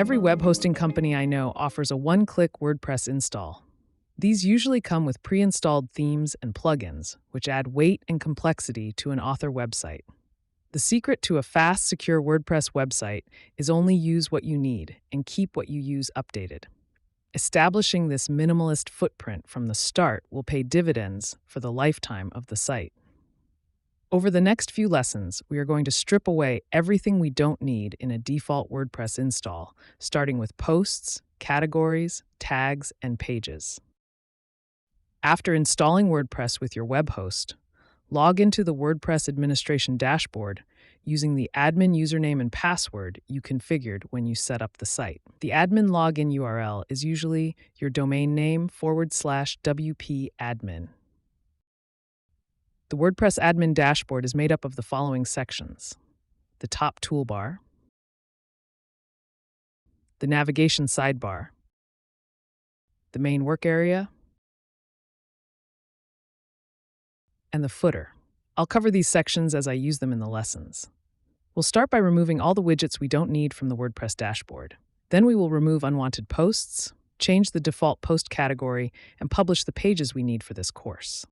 Every web hosting company I know offers a one-click WordPress install. These usually come with pre-installed themes and plugins, which add weight and complexity to an author website. The secret to a fast, secure WordPress website is only use what you need and keep what you use updated. Establishing this minimalist footprint from the start will pay dividends for the lifetime of the site. Over the next few lessons, we are going to strip away everything we don't need in a default WordPress install, starting with posts, categories, tags, and pages. After installing WordPress with your web host, log into the WordPress administration dashboard using the admin username and password you configured when you set up the site. The admin login URL is usually your domain name /WP admin. The WordPress admin dashboard is made up of the following sections: the top toolbar, the navigation sidebar, the main work area, and the footer. I'll cover these sections as I use them in the lessons. We'll start by removing all the widgets we don't need from the WordPress dashboard. Then we will remove unwanted posts, change the default post category, and publish the pages we need for this course.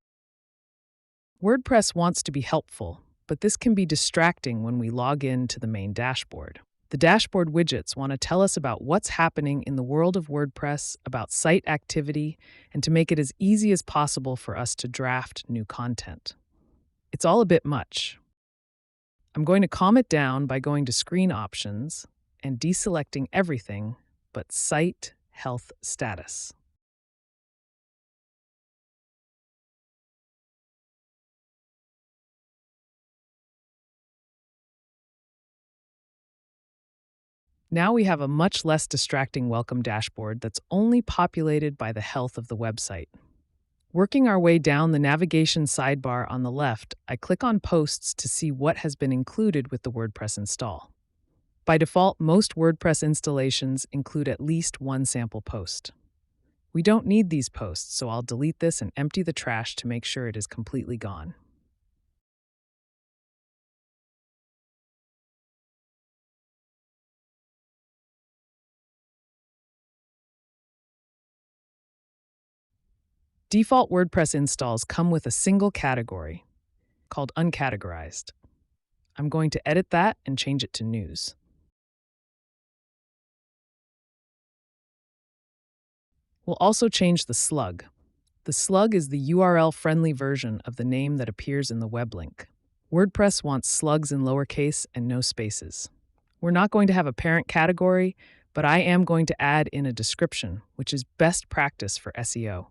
WordPress wants to be helpful, but this can be distracting when we log in to the main dashboard. The dashboard widgets want to tell us about what's happening in the world of WordPress, about site activity, and to make it as easy as possible for us to draft new content. It's all a bit much. I'm going to calm it down by going to Screen Options and deselecting everything but Site Health Status. Now we have a much less distracting welcome dashboard that's only populated by the health of the website. Working our way down the navigation sidebar on the left, I click on Posts to see what has been included with the WordPress install. By default, most WordPress installations include at least one sample post. We don't need these posts, so I'll delete this and empty the trash to make sure it is completely gone. Default WordPress installs come with a single category called Uncategorized. I'm going to edit that and change it to News. We'll also change the slug. The slug is the URL-friendly version of the name that appears in the web link. WordPress wants slugs in lowercase and no spaces. We're not going to have a parent category, but I am going to add in a description, which is best practice for SEO.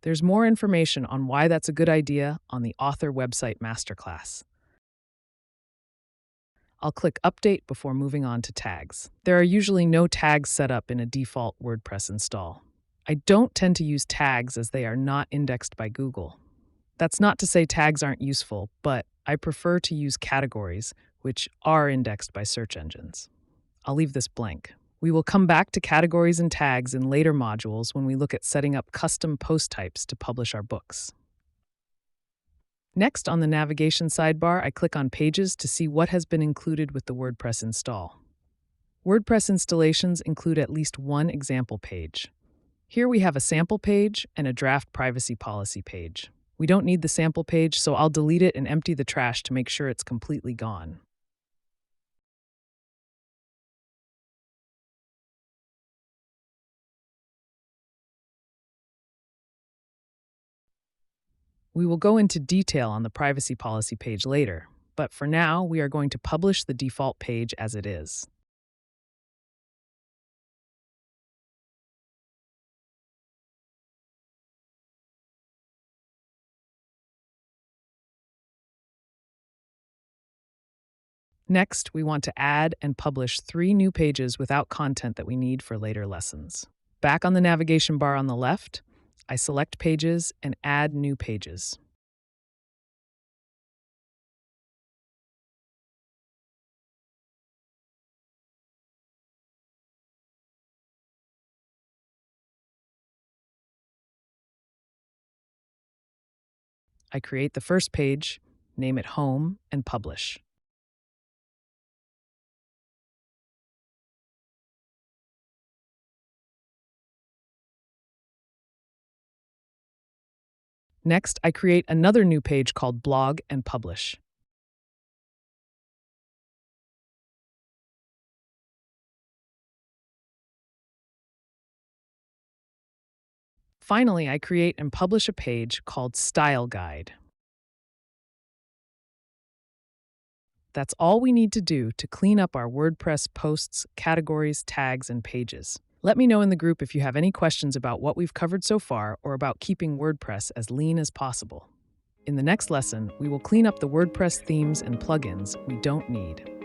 There's more information on why that's a good idea on the Author Website Masterclass. I'll click Update before moving on to tags. There are usually no tags set up in a default WordPress install. I don't tend to use tags as they are not indexed by Google. That's not to say tags aren't useful, but I prefer to use categories, which are indexed by search engines. I'll leave this blank. We will come back to categories and tags in later modules when we look at setting up custom post types to publish our books. Next, on the navigation sidebar, I click on Pages to see what has been included with the WordPress install. WordPress installations include at least one example page. Here we have a sample page and a draft privacy policy page. We don't need the sample page, so I'll delete it and empty the trash to make sure it's completely gone. We will go into detail on the privacy policy page later, but for now, we are going to publish the default page as it is. Next, we want to add and publish 3 new pages without content that we need for later lessons. Back on the navigation bar on the left, I select Pages and Add New Pages. I create the first page, name it Home, and publish. Next, I create another new page called Blog and Publish. Finally, I create and publish a page called Style Guide. That's all we need to do to clean up our WordPress posts, categories, tags, and pages. Let me know in the group if you have any questions about what we've covered so far or about keeping WordPress as lean as possible. In the next lesson, we will clean up the WordPress themes and plugins we don't need.